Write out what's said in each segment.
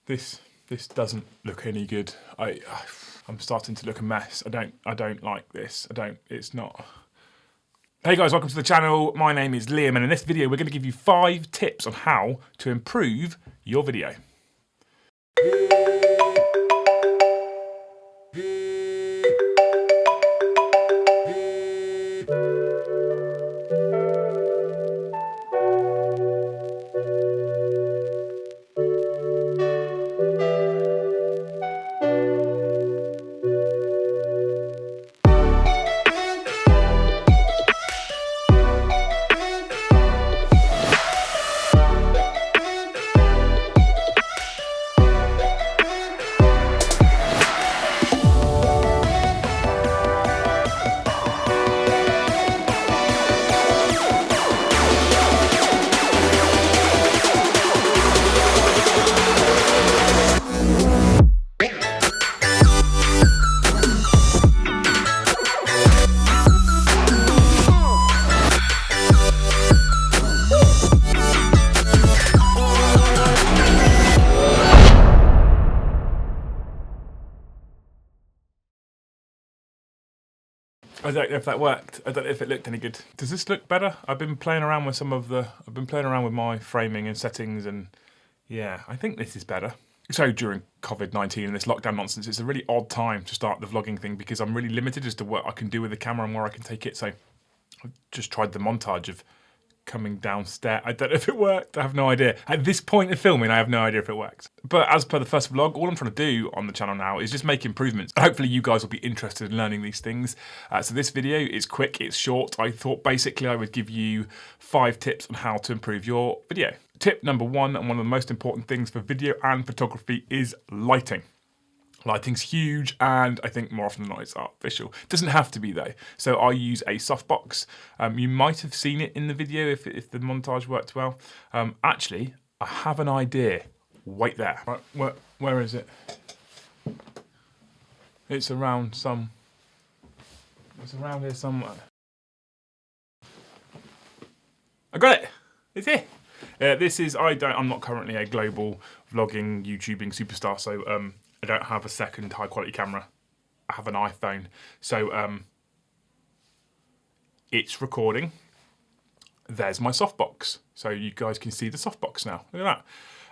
This doesn't look any good. I'm starting to look a mess. I don't like this. It's not. Hey guys, welcome to the channel. My name is Liam, and in this video we're going to give you 5 tips on how to improve your video. I don't know if that worked. I don't know if it looked any good. Does this look better? I've been playing around with my framing and settings, and yeah, I think this is better. So during COVID-19 and this lockdown nonsense, it's a really odd time to start the vlogging thing because I'm really limited as to what I can do with the camera and where I can take it. So I've just tried the montage of coming downstairs. I don't know if it worked. I have no idea. At this point of filming, I have no idea if it works. But as per the first vlog, all I'm trying to do on the channel now is just make improvements. Hopefully you guys will be interested in learning these things. So this video is quick, it's short. I thought basically I would give you 5 tips on how to improve your video. Tip number 1, and one of the most important things for video and photography, is lighting. Lighting's huge, and I think more often than not it's artificial. Doesn't have to be though. So I use a softbox. You might have seen it in the video if the montage worked well. Actually, I have an idea. Wait there. Right, where is it? It's around here somewhere. I got it. It's here. I'm not currently a global vlogging, YouTubing superstar, so I don't have a second high quality camera. I have an iPhone. So it's recording. There's my softbox. So you guys can see the softbox now. Look at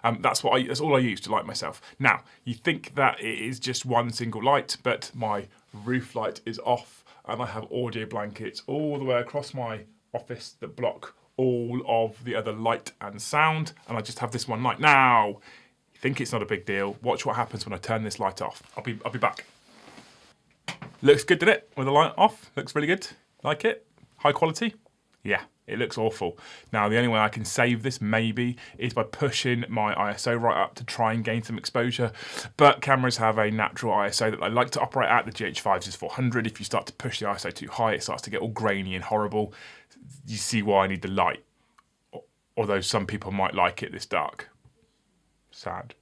that. That's all I use to light myself. Now, you think that it is just one single light, but my roof light is off and I have audio blankets all the way across my office that block all of the other light and sound, and I just have this one light. Now, think it's not a big deal. Watch what happens when I turn this light off. I'll be back. Looks good, didn't it? With the light off, looks really good. Like it? High quality? Yeah, it looks awful. Now, the only way I can save this maybe is by pushing my ISO right up to try and gain some exposure. But cameras have a natural ISO that I like to operate at. The GH5's is 400. If you start to push the ISO too high, it starts to get all grainy and horrible. You see why I need the light. Although some people might like it this dark. Sad.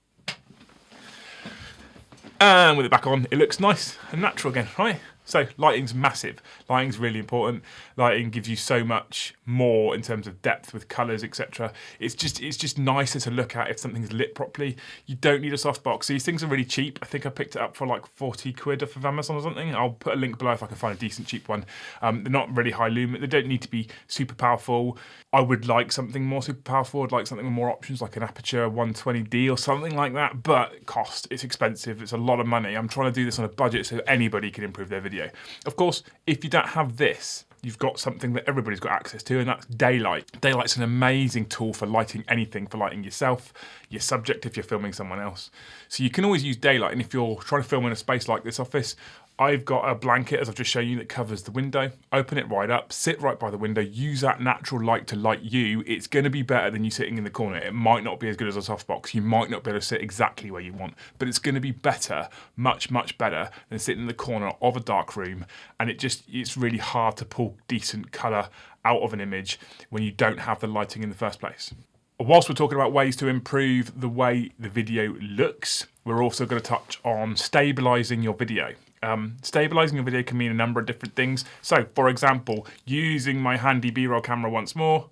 And with it back on, it looks nice and natural again, right? So lighting's massive. Lighting's really important. Lighting gives you so much more in terms of depth with colours, etc. It's just nicer to look at if something's lit properly. You don't need a softbox. These things are really cheap. I think I picked it up for like 40 quid off of Amazon or something. I'll put a link below if I can find a decent cheap one. They're not really high lumen. They don't need to be super powerful. I would like something more super powerful. I'd like something with more options, like an Aperture 120D or something like that. But cost, it's expensive. It's a lot of money. I'm trying to do this on a budget so anybody can improve their video. Of course, if you don't have this, you've got something that everybody's got access to, and that's daylight. Daylight's an amazing tool for lighting anything, for lighting yourself, your subject if you're filming someone else. So you can always use daylight, and if you're trying to film in a space like this office, I've got a blanket, as I've just shown you, that covers the window. Open it right up, sit right by the window, use that natural light to light you. It's going to be better than you sitting in the corner. It might not be as good as a softbox. You might not be able to sit exactly where you want, but it's going to be better, much, much better than sitting in the corner of a dark room. And it's really hard to pull decent colour out of an image when you don't have the lighting in the first place. Whilst we're talking about ways to improve the way the video looks, we're also going to touch on stabilising your video. Stabilising your video can mean a number of different things. So, for example, using my handy B-roll camera once more,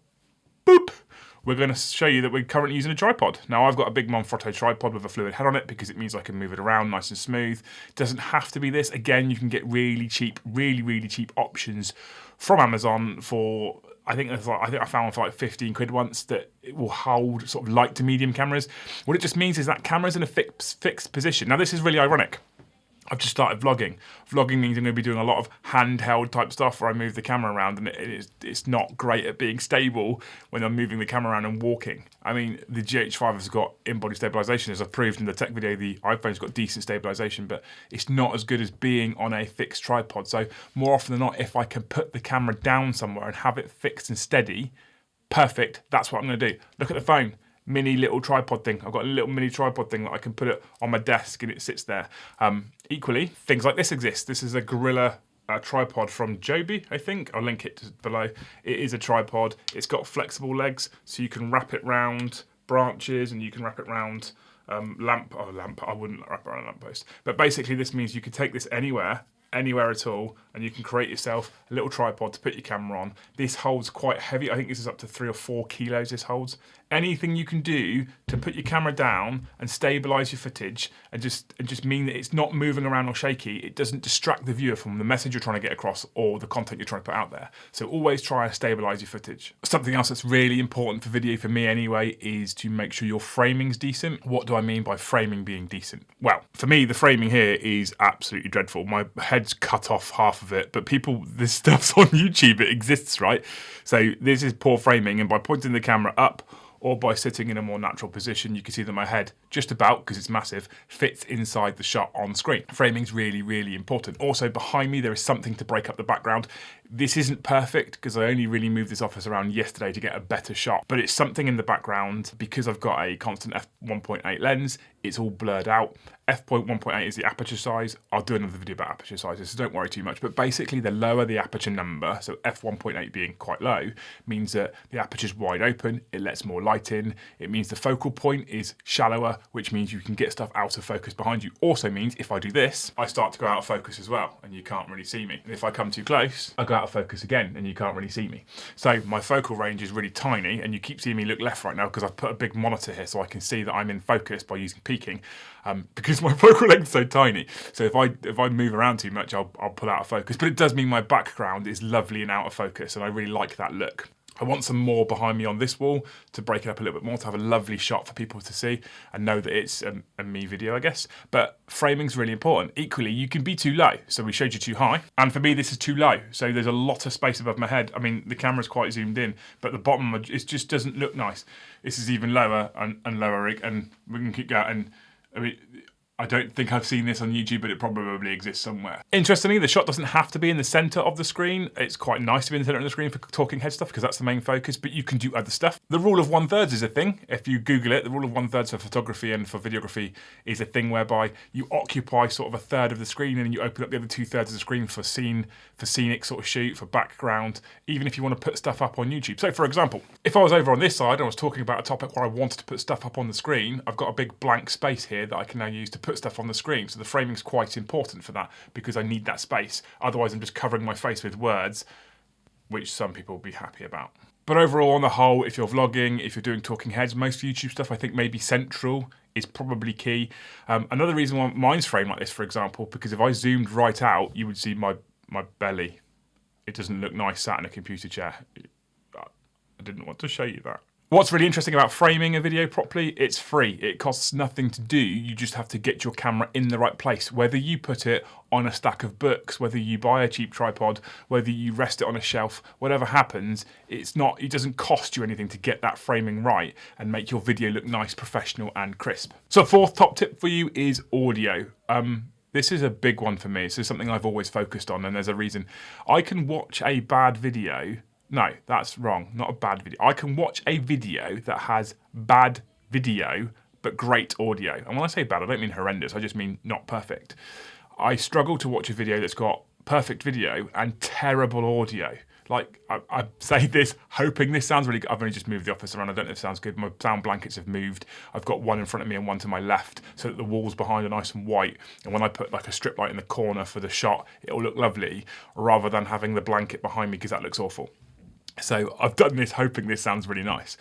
boop, we're going to show you that we're currently using a tripod. Now, I've got a big Manfrotto tripod with a fluid head on it because it means I can move it around nice and smooth. It doesn't have to be this. Again, you can get really cheap options from Amazon for, I think I found one for like 15 quid once that it will hold sort of light to medium cameras. What it just means is that camera's in a fixed position. Now, this is really ironic. I've just started vlogging. Vlogging means I'm going to be doing a lot of handheld type stuff where I move the camera around, and it's not great at being stable when I'm moving the camera around and walking. I mean, the GH5 has got in-body stabilisation, as I've proved in the tech video. The iPhone's got decent stabilisation, but it's not as good as being on a fixed tripod. So more often than not, if I can put the camera down somewhere and have it fixed and steady, perfect, that's what I'm going to do. Look at the phone. Mini little tripod thing. I've got a little mini tripod thing that I can put it on my desk and it sits there. Equally, things like this exist. This is a Gorilla tripod from Joby, I think. I'll link it below. It is a tripod. It's got flexible legs, so you can wrap it round branches and you can wrap it round lamp. I wouldn't wrap it around a lamppost. But basically, this means you can take this anywhere at all, and you can create yourself a little tripod to put your camera on. This holds quite heavy. I think this is up to 3 or 4 kilos this holds. Anything you can do to put your camera down and stabilize your footage and just mean that it's not moving around or shaky, it doesn't distract the viewer from the message you're trying to get across or the content you're trying to put out there. So always try and stabilize your footage. Something else that's really important for video, for me anyway, is to make sure your framing's decent. What do I mean by framing being decent? Well, for me, the framing here is absolutely dreadful. My head's cut off half of it, but this stuff's on YouTube, it exists, right? So this is poor framing, and by pointing the camera up or by sitting in a more natural position, you can see that my head, just about, because it's massive, fits inside the shot on screen. Framing's really, really important. Also, behind me, there is something to break up the background. This isn't perfect, because I only really moved this office around yesterday to get a better shot, but it's something in the background. Because I've got a constant f1.8 lens, it's all blurred out. f1.8 is the aperture size. I'll do another video about aperture sizes, so don't worry too much. But basically, the lower the aperture number, so f1.8 being quite low, means that the aperture's wide open, it lets more light in. It means the focal point is shallower, which means you can get stuff out of focus behind you. Also means if I do this, I start to go out of focus as well, and you can't really see me. And if I come too close, I go out of focus again, and you can't really see me. So my focal range is really tiny, and you keep seeing me look left right now because I've put a big monitor here so I can see that I'm in focus by using peaking, because my focal length is so tiny. So if I move around too much, I'll pull out of focus. But it does mean my background is lovely and out of focus, and I really like that look. I want some more behind me on this wall to break it up a little bit more, to have a lovely shot for people to see and know that it's a me video, I guess. But framing's really important. Equally, you can be too low. So we showed you too high. And for me, this is too low. So there's a lot of space above my head. I mean, the camera's quite zoomed in, but the bottom, it just doesn't look nice. This is even lower and lower, and we can keep going. And I mean, I don't think I've seen this on YouTube, but it probably exists somewhere. Interestingly, the shot doesn't have to be in the center of the screen. It's quite nice to be in the center of the screen for talking head stuff because that's the main focus, but you can do other stuff. The rule of 1/3 is a thing. If you Google it, the rule of 1/3 for photography and for videography is a thing whereby you occupy sort of a third of the screen and then you open up the other 2/3 of the screen for scenic sort of shoot, for background, even if you want to put stuff up on YouTube. So for example, if I was over on this side and I was talking about a topic where I wanted to put stuff up on the screen, I've got a big blank space here that I can now use to put stuff on the screen. So the framing's quite important for that because I need that space. Otherwise, I'm just covering my face with words, which some people will be happy about. But overall, on the whole, if you're vlogging, if you're doing talking heads, most YouTube stuff, I think maybe central is probably key. Another reason why mine's framed like this, for example, because if I zoomed right out, you would see my belly. It doesn't look nice sat in a computer chair. I didn't want to show you that. What's really interesting about framing a video properly, it's free. It costs nothing to do. You just have to get your camera in the right place. Whether you put it on a stack of books, whether you buy a cheap tripod, whether you rest it on a shelf, whatever happens, it doesn't cost you anything to get that framing right and make your video look nice, professional, and crisp. So fourth top tip for you is audio. This is a big one for me. This is something I've always focused on, and there's a reason. I can watch a bad video. No, that's wrong. Not a bad video. I can watch a video that has bad video, but great audio. And when I say bad, I don't mean horrendous. I just mean not perfect. I struggle to watch a video that's got perfect video and terrible audio. Like, I say this hoping this sounds really good. I've only just moved the office around. I don't know if it sounds good. My sound blankets have moved. I've got one in front of me and one to my left so that the walls behind are nice and white. And when I put like a strip light in the corner for the shot, it'll look lovely rather than having the blanket behind me because that looks awful. So I've done this hoping this sounds really nice.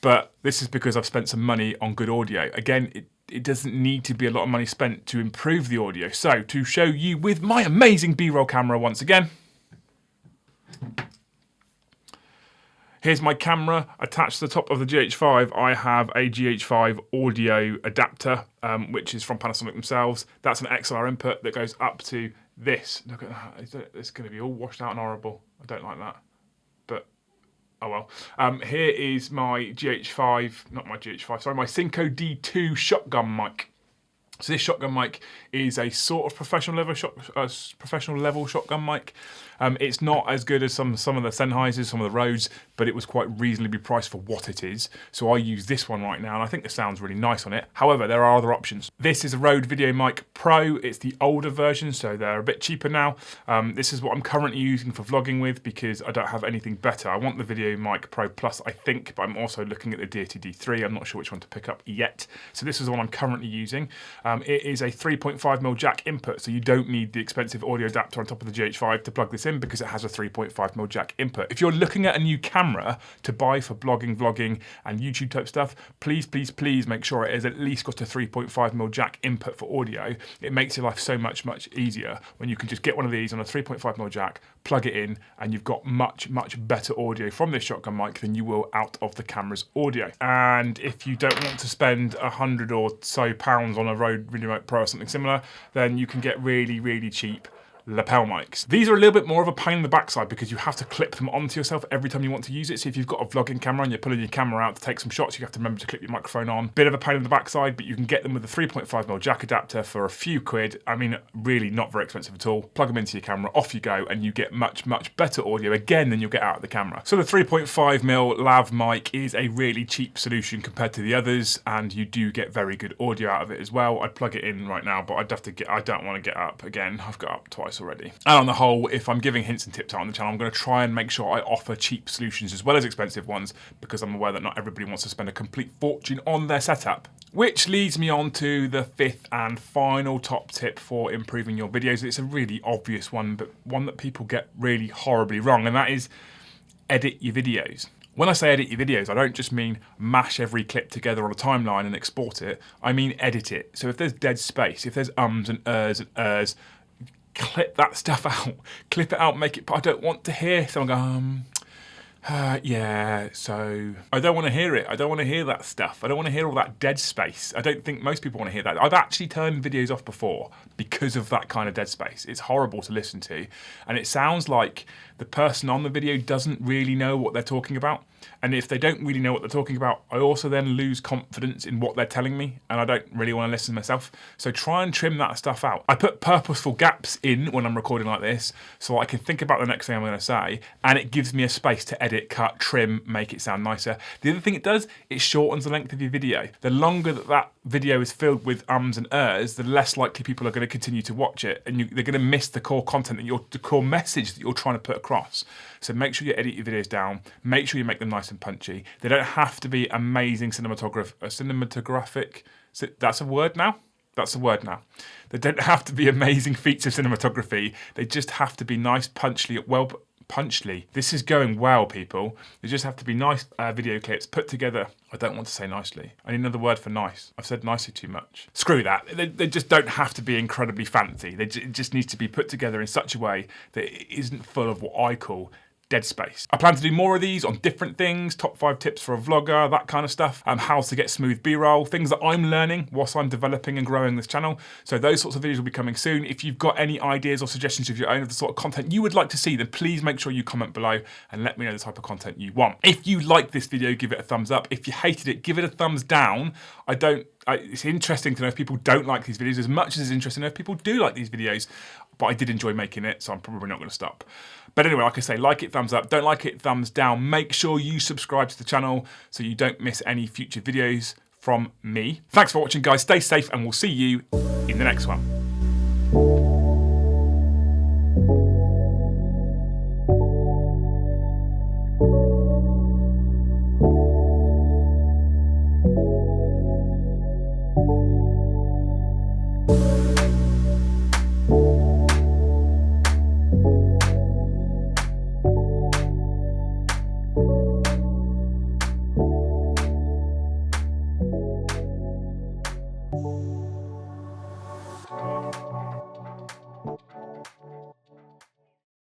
But this is because I've spent some money on good audio. Again, it doesn't need to be a lot of money spent to improve the audio. So to show you with my amazing B-roll camera once again, here's my camera attached to the top of the GH5. I have a GH5 audio adapter, which is from Panasonic themselves. That's an XLR input that goes up to this. Look at that. It's going to be all washed out and horrible. I don't like that. But, oh well. Here is my GH5, not my GH5, sorry, my Synco D2 shotgun mic. So this shotgun mic is a sort of professional level shotgun mic. It's not as good as some of the Sennheisers, some of the Rhodes, but it was quite reasonably priced for what it is. So I use this one right now, and I think the sound's really nice on it. However, there are other options. This is a Rode Video Mic Pro. It's the older version, so they're a bit cheaper now. This is what I'm currently using for vlogging with because I don't have anything better. I want the Video Mic Pro Plus, I think, but I'm also looking at the Deity D3. I'm not sure which one to pick up yet. So this is the one I'm currently using. It is a 3.5mm jack input, so you don't need the expensive audio adapter on top of the GH5 to plug this in because it has a 3.5mm jack input. If you're looking at a new camera to buy for blogging, vlogging, and YouTube type stuff, please, please, please make sure it has at least got a 3.5mm jack input for audio. It makes your life so much, much easier when you can just get one of these on a 3.5mm jack, plug it in, and you've got much, much better audio from this shotgun mic than you will out of the camera's audio. And if you don't want to spend £100 or so on a Rode Video Mic Pro or something similar, then you can get really, really cheap lapel mics. These are a little bit more of a pain in the backside because you have to clip them onto yourself every time you want to use it. So if you've got a vlogging camera and you're pulling your camera out to take some shots, you have to remember to clip your microphone on. Bit of a pain in the backside, but you can get them with a 3.5mm jack adapter for a few quid. I mean, really not very expensive at all. Plug them into your camera, off you go, and you get much, much better audio again than you'll get out of the camera. So the 3.5mm lav mic is a really cheap solution compared to the others, and you do get very good audio out of it as well. I'd plug it in right now, but I don't want to get up again. I've got up twice already. And on the whole, if I'm giving hints and tips out on the channel, I'm going to try and make sure I offer cheap solutions as well as expensive ones because I'm aware that not everybody wants to spend a complete fortune on their setup. Which leads me on to the fifth and final top tip for improving your videos. It's a really obvious one, but one that people get really horribly wrong, and that is edit your videos. When I say edit your videos, I don't just mean mash every clip together on a timeline and export it. I mean edit it. So if there's dead space, if there's ums and ers, clip that stuff out. Clip it out, make it, I don't want to hear someone go, yeah, so I don't want to hear it. I don't want to hear that stuff. I don't want to hear all that dead space. I don't think most people want to hear that. I've actually turned videos off before because of that kind of dead space. It's horrible to listen to. And it sounds like the person on the video doesn't really know what they're talking about. And if they don't really know what they're talking about, I also then lose confidence in what they're telling me, and I don't really want to listen myself. So try and trim that stuff out. I put purposeful gaps in when I'm recording like this, so I can think about the next thing I'm going to say, and it gives me a space to edit, cut, trim, make it sound nicer. The other thing it does, it shortens the length of your video. The longer that video is filled with ums and ers, the less likely people are going to continue to watch it, and they're going to miss the core content, the core message that you're trying to put across. So make sure you edit your videos down. Make sure you make them nice and punchy. They don't have to be amazing cinematographic. That's a word now? That's a word now. They don't have to be amazing feats of cinematography. They just have to be nice, punchly. This is going well, people. They just have to be nice video clips put together. I don't want to say nicely. I need another word for nice. I've said nicely too much. Screw that. They just don't have to be incredibly fancy. It just needs to be put together in such a way that it isn't full of what I call dead space. I plan to do more of these on different things, top 5 tips for a vlogger, that kind of stuff, how to get smooth B-roll, things that I'm learning whilst I'm developing and growing this channel. So those sorts of videos will be coming soon. If you've got any ideas or suggestions of your own of the sort of content you would like to see, then please make sure you comment below and let me know the type of content you want. If you like this video, give it a thumbs up. If you hated it, give it a thumbs down. It's interesting to know if people don't like these videos as much as it's interesting to know if people do like these videos, but I did enjoy making it, so I'm probably not going to stop. But anyway, like I say, like it, thumbs up. Don't like it, thumbs down. Make sure you subscribe to the channel so you don't miss any future videos from me. Thanks for watching, guys. Stay safe, and we'll see you in the next one.